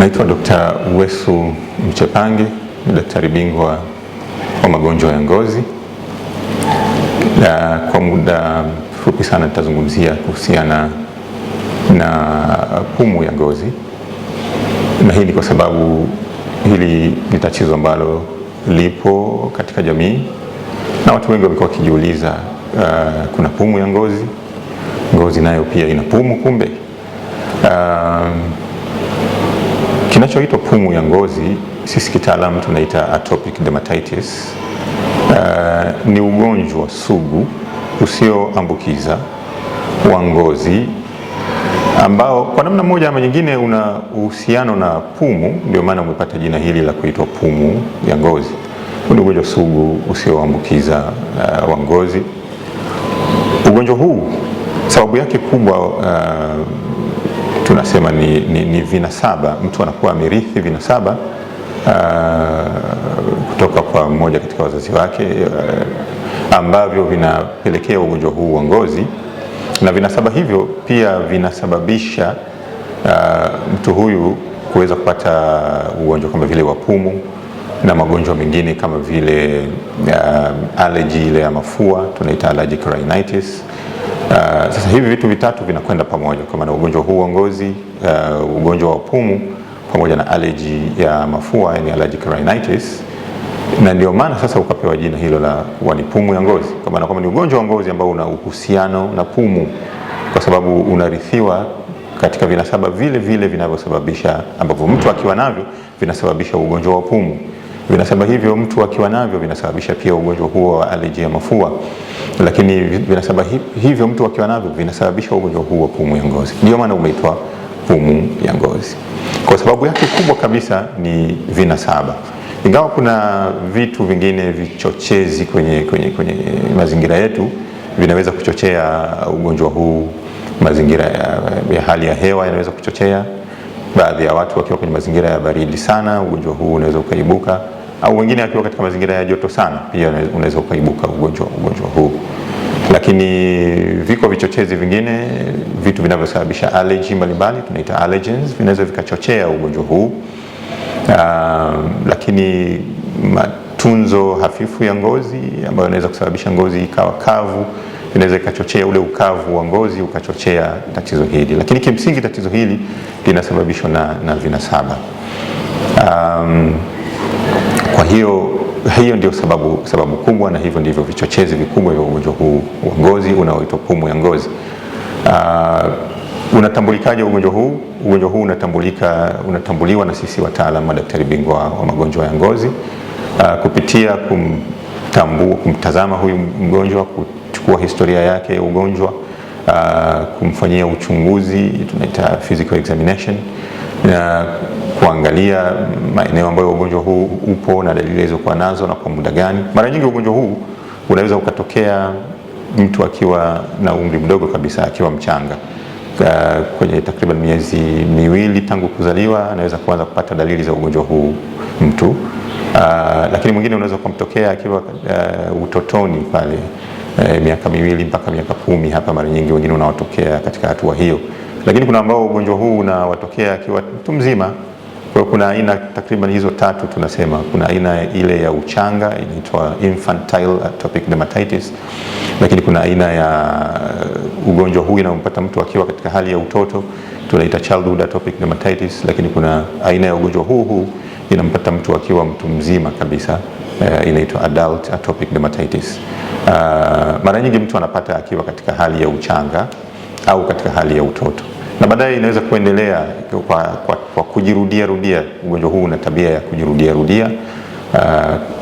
Naitwa Dr. Uwesu Mchepange, ni daktari bingwa wa magonjwa ya ngozi. Kwa muda mfupi sana nitazungumzia kuhusiana na pumu ya ngozi, na hii ni kwa sababu hili ni tatizo ambalo lipo katika jamii na watu wengi wamekuwa wakijiuliza, kuna pumu ya ngozi, ngozi nayo pia ina pumu kumbe? Kinachoitwa pumu ya ngozi sisi kitaalamu tunaita atopic dermatitis. Ni ugonjwa sugu usioambukiza wa ngozi ambao kwa namna moja ama nyingine una uhusiano na pumu, ndio maana umepata jina hili la kuitwa pumu ya ngozi. Ni ugonjwa sugu usioambukiza wa ngozi. Ugonjwa huu sababu yake kubwa tunasema ni vinasaba. Mtu anakuwa amerithi vinasaba kutoka kwa mmoja katika wazazi wake ambavyo vinapelekea ugonjwa huu wa ngozi, na vinasaba hivyo pia vinasababisha mtu huyu kuweza kupata ugonjwa kama vile wa pumu na magonjwa mengine kama vile allergy ile ya mafua, tunaita allergic rhinitis. Sasa hivi vitu vitatu vinakwenda pamoja, kwa maana ugonjwa huu wa ngozi, ugonjwa wa pumu pamoja na allergy ya mafua, yani allergic rhinitis, na ndio maana sasa ukapewa jina hilo la kuwa ni pumu ya ngozi, kwa maana kama ni ugonjwa wa ngozi ambao una uhusiano na pumu, kwa sababu unarithiwa katika vinasaba vile vile vinavyosababisha, ambavyo mtu akiwa navyo vinasababisha ugonjwa wa pumu. Vinasaba hivyo mtu akiwa navyo vinasababisha pia ugonjwa huo wa allergy ya mafua, lakini vinasaba hivyo mtu akiwa navyo vinasababisha ugonjwa huo wa pumu ya ngozi. Ndio maana umeitwa pumu ya ngozi, kwa sababu yake kubwa kabisa ni vinasaba. Ingawa kuna vitu vingine vichochezi kwenye mazingira yetu vinaweza kuchochea ugonjwa huu. Mazingira ya hali ya hewa yanaweza kuchochea. Baadhi ya watu wakiwa kwenye mazingira ya baridi sana, ugonjwa huu unaweza ukaibuka, au wengine wakiwa katika mazingira ya joto sana pia unaweza ukaibuka ugonjwa huu. Lakini viko vichochezi vingine, vitu vinavyosababisha allergy mbalimbali, tunaita allergens, vinaweza vikachochea ugonjwa huu. Lakini matunzo hafifu ya ngozi ambayo inaweza kusababisha ngozi ikawa kavu, inaweza ikachochea ule ukavu wa ngozi ukachochea tatizo hili. Lakini kimsingi tatizo hili linasababishwa na vinasaba. Kwa hiyo ndio sababu kubwa, na hivyo ndivyo vichochezi vikubwa vya ugonjwa huu wa ngozi unaoitwa pumu ya ngozi. Unatambulikaje ugonjwa huu? Ugonjwa huu unatambuliwa na sisi wataalamu madaktari bingwa wa magonjwa ya ngozi kupitia kumtazama huyu mgonjwa, kuchukua historia yake ya ugonjwa, kumfanyia uchunguzi, tunaita physical examination, na kuangalia maeneo ambayo ugonjwa huu upo na dalili zilizokuwa nazo na kwa muda gani. Mara nyingi ugonjwa huu unaweza ukatokea mtu akiwa na umri mdogo kabisa, akiwa mchanga, kwenye takriban miezi miwili tangu kuzaliwa anaweza kuanza kupata dalili za ugonjwa huu mtu. Lakini mwingine unaweza kumtokea akiwa utotoni pale, miaka miwili mpaka miaka 10 hapa, mara nyingi wengine unawatokea katika hatua hiyo. Lakini kuna ambao ugonjwa huu unawatokea akiwa mtu mzima. Kwa hiyo kuna aina takriban hizo tatu tunasema. Kuna aina ile ya uchanga inaitwa infantile atopic dermatitis, lakini kuna aina ya ugonjwa huu inampata mtu akiwa katika hali ya utoto, tunaita childhood atopic dermatitis, lakini kuna aina ya ugonjwa huu inampata mtu akiwa mtu mzima kabisa, inaitwa adult atopic dermatitis. Mara nyingi mtu anapata akiwa katika hali ya uchanga au katika hali ya utoto, na baadaye inaweza kuendelea kwa kujirudia. Ugonjwa huu una tabia ya kujirudia.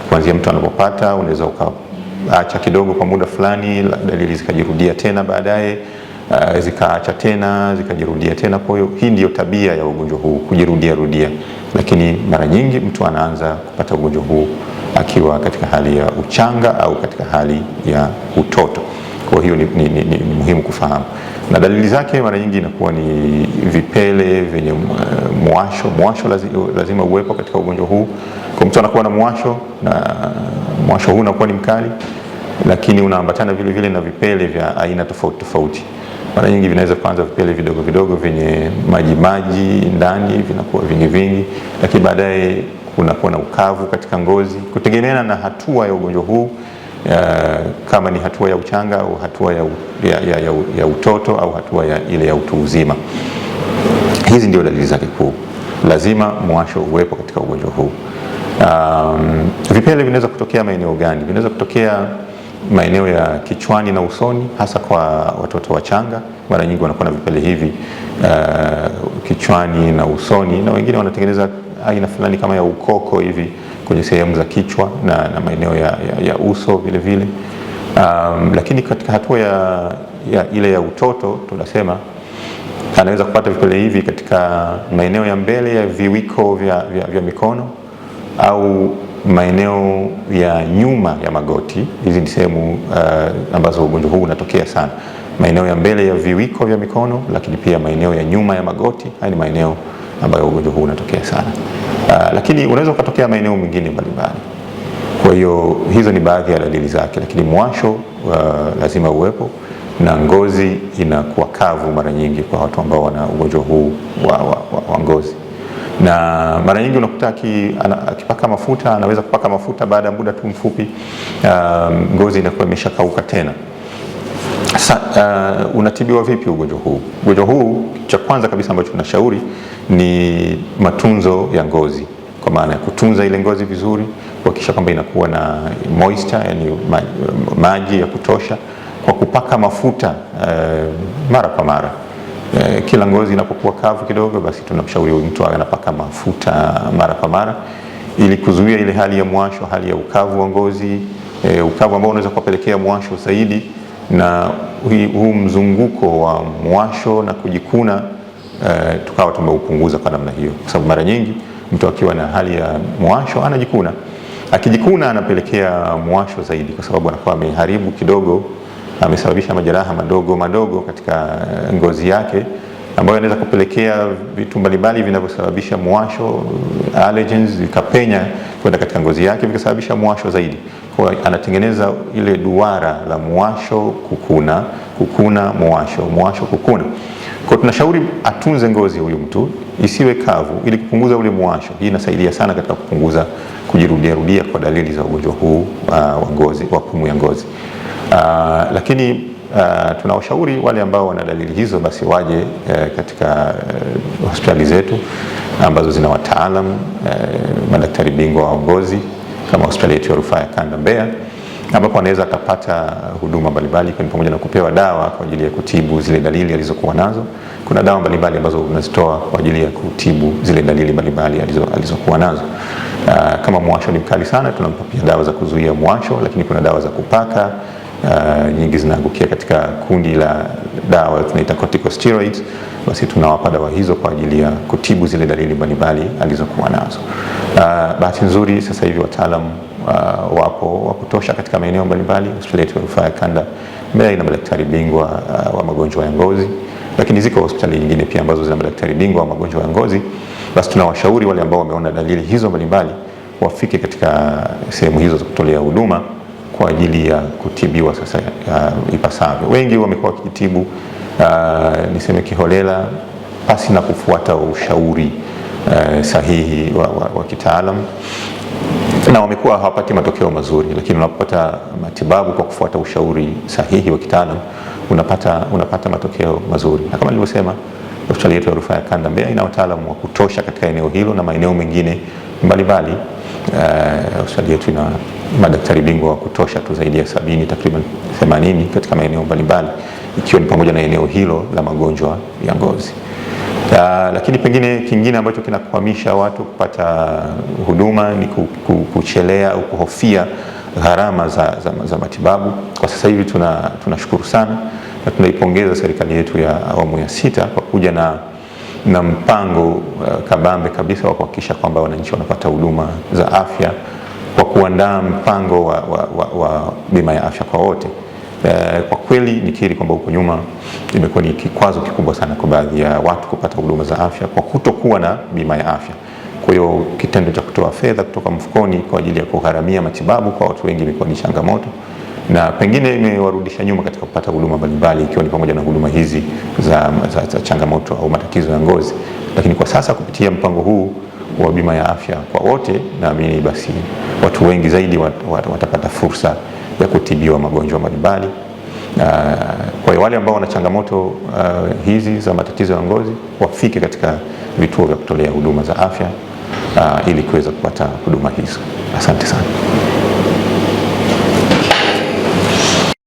Kuanzia mtu anapopata, unaweza ukaacha kidogo kwa muda fulani, dalili zikajirudia tena, baadaye zikaacha tena, zikajirudia tena. Kwa hiyo hii ndiyo tabia ya ugonjwa huu, kujirudia. Lakini mara nyingi mtu anaanza kupata ugonjwa huu akiwa katika hali ya uchanga au katika hali ya utoto. Kwa hiyo ni muhimu kufahamu. Na dalili zake mara nyingi inakuwa ni vipele vyenye muwasho. Muwasho lazima uwepo katika ugonjwa huu. Kwa mtu anakuwa na muwasho, na muwasho huu unakuwa ni mkali, lakini unaambatana vile vile na vipele vya aina tofauti. Mara nyingi vinaweza kuanza vipele vidogo vidogo vyenye maji ndani, vinakuwa vingi, lakini baadaye kunakuwa na ukavu katika ngozi, kutegemeana na hatua ya ugonjwa huu, kama ni hatua ya uchanga au hatua ya utoto au hatua ile ya utu uzima. Hizi ndio dalili zake kuu. Lazima mwasho uwepo katika ugonjwa huu. Vipele vinaweza kutokea maeneo gani? Vinaweza kutokea maeneo ya kichwani na usoni, hasa kwa watoto wachanga. Mara nyingi wanakuwa na vipele hivi kichwani na usoni, na wengine wanatengeneza aina fulani kama ya ukoko hivi kwenye sehemu za kichwa na maeneo ya uso vile vile. Lakini katika hatua ile ya utoto, tunasema anaweza kupata vipele hivi katika maeneo ya mbele ya viwiko vya mikono au maeneo ya nyuma ya magoti. Hizi ni sehemu ambazo ugonjwa huu unatokea sana, maeneo ya mbele ya viwiko vya mikono, lakini pia maeneo ya nyuma ya magoti. Haya ni maeneo ambayo ugonjwa huu unatokea sana, lakini unaweza ukatokea maeneo mengine mbalimbali. Kwa hiyo hizo ni baadhi ya dalili zake, lakini mwasho lazima uwepo, na ngozi inakuwa kavu mara nyingi kwa watu ambao wana ugonjwa huu wa ngozi. Na mara nyingi unakuta akipaka mafuta, anaweza kupaka mafuta, baada ya muda tu mfupi ngozi inakuwa imeshakauka tena. Sasa unatibiwa vipi ugonjwa huu? Ugonjwa huu, cha kwanza kabisa ambacho tunashauri ni matunzo ya ngozi, kwa maana ya kutunza ile ngozi vizuri, kuhakikisha kwamba inakuwa na moisture, yani maji ya kutosha, kwa kupaka mafuta mara kwa mara. Kila ngozi inapokuwa kavu kidogo, basi tunamshauri huyu mtu anapaka mafuta mara kwa mara, ili kuzuia ile hali ya mwasho, hali ya ukavu wa ngozi, ukavu ambao unaweza kupelekea mwasho zaidi, na huu mzunguko wa mwasho na kujikuna tukawa tumeupunguza kwa namna hiyo, kwa sababu mara nyingi mtu akiwa na hali ya mwasho anajikuna. Akijikuna anapelekea mwasho zaidi, kwa sababu anakuwa ameharibu kidogo, amesababisha majeraha madogo katika ngozi yake, ambayo inaweza kupelekea vitu mbalimbali vinavyosababisha mwasho, allergens, vikapenya kwenda katika ngozi yake vikasababisha mwasho zaidi. Kwa anatengeneza ile duara la mwasho kukuna, mwasho kukuna. Kwa tunashauri atunze ngozi huyu mtu isiwe kavu, ili kupunguza ule mwasho. Hii inasaidia sana katika kupunguza kujirudia kwa dalili za ugonjwa huu wa ngozi, wa pumu ya ngozi. Lakini tunawashauri wale ambao wana dalili hizo, basi waje katika hospitali zetu ambazo zina wataalam, madaktari bingwa wa ngozi, kama hospitali yetu ya rufaa ya Kanda Mbeya, ambapo anaweza akapata huduma mbalimbali, kwa pamoja na kupewa dawa kwa ajili ya kutibu zile dalili alizokuwa nazo. Kuna dawa mbalimbali ambazo tunazitoa kwa ajili ya kutibu zile dalili mbalimbali alizokuwa nazo. Kama mwasho ni mkali sana, tunampa pia dawa za kuzuia mwasho, lakini kuna dawa za kupaka. Nyingi zinaangukia katika kundi la dawa tunaita corticosteroids, basi tunawapa dawa hizo kwa ajili ya kutibu zile dalili mbalimbali alizokuwa nazo. Bahati nzuri sasa hivi wataalamu wapo wa kutosha katika maeneo mbalimbali. Hospitali yetu ya rufaa ya Kanda Mbeya ina madaktari bingwa wa magonjwa ya ngozi, lakini ziko hospitali nyingine pia ambazo zina madaktari bingwa wa magonjwa ya ngozi. Basi tunawashauri wale ambao wameona dalili hizo mbalimbali wafike katika sehemu hizo za kutolea huduma kwa ajili ya kutibiwa sasa ipasavyo. Wengi wamekuwa wakitibu niseme kiholela, pasi na kufuata ushauri sahihi wa kitaalam, na wamekuwa hawapati matokeo mazuri. Lakini unapopata matibabu kwa kufuata ushauri sahihi wa kitaalam, unapata matokeo mazuri. Na kama nilivyosema, hospitali yetu ya rufaa ya Kanda Mbeya ina wataalamu wa kutosha katika eneo hilo na maeneo mengine mbalimbali. Hospitali yetu ina madaktari bingwa wa kutosha tu, zaidi ya 70, takriban 80 katika maeneo mbalimbali, ikiwa ni pamoja na eneo hilo la magonjwa ya ngozi. Lakini pengine kingine ambacho kinakwamisha watu kupata huduma ni kuchelea au kuhofia gharama za matibabu. Kwa sasa hivi tunashukuru sana na tunaipongeza serikali yetu ya awamu ya 6 kwa kuja na mpango kabambe kabisa wa kuhakikisha kwamba wananchi wanapata huduma za afya, kwa kuandaa mpango wa bima ya afya kwa wote. Kwa kweli nikiri kwamba huko nyuma imekuwa ni kikwazo kikubwa sana kwa baadhi ya watu kupata huduma za afya kwa kutokuwa na bima ya afya. Kwa hiyo kitendo cha kutoa fedha kutoka mfukoni kwa ajili ya kugharamia matibabu kwa watu wengi imekuwa ni changamoto, na pengine imewarudisha nyuma katika kupata huduma mbalimbali, ikiwa ni pamoja na huduma hizi za changamoto au matatizo ya ngozi. Lakini kwa sasa kupitia mpango huu wa bima ya afya kwa wote, naamini basi watu wengi zaidi watapata fursa ya kutibiwa magonjwa mbalimbali. Kwa hiyo wale ambao wana changamoto hizi za matatizo ya ngozi wafike katika vituo vya kutolea huduma za afya ili kuweza kupata huduma hizo. Asante sana.